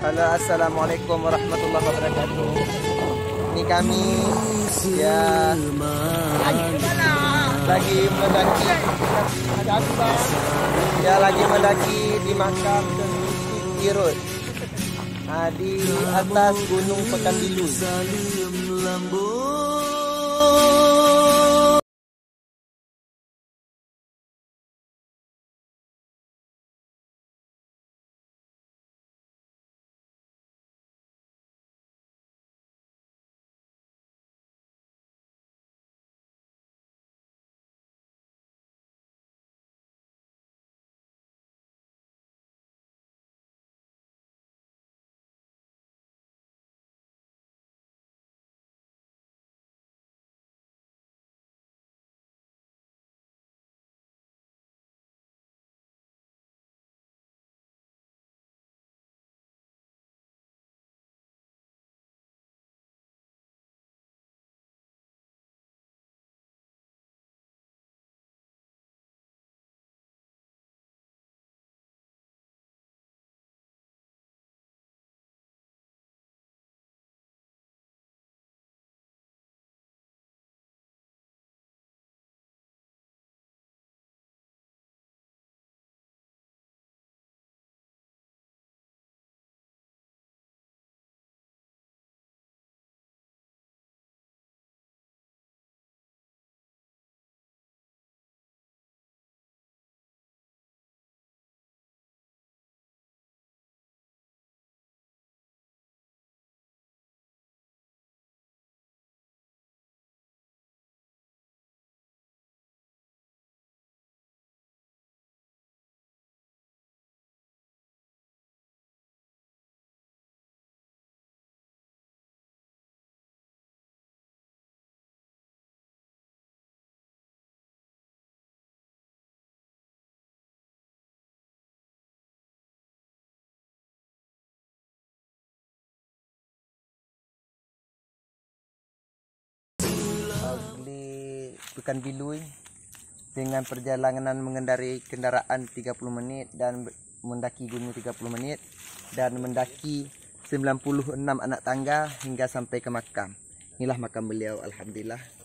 Halo, assalamualaikum warahmatullahi wabarakatuh. Ini kami lagi mendaki, lagi mendaki di makam Kirut, di atas Gunung Pekanbaru. Di Pekanbaru dengan perjalanan mengendarai kendaraan 30 menit dan mendaki gunung 30 menit dan mendaki 96 anak tangga hingga sampai ke makam. Inilah makam beliau, alhamdulillah.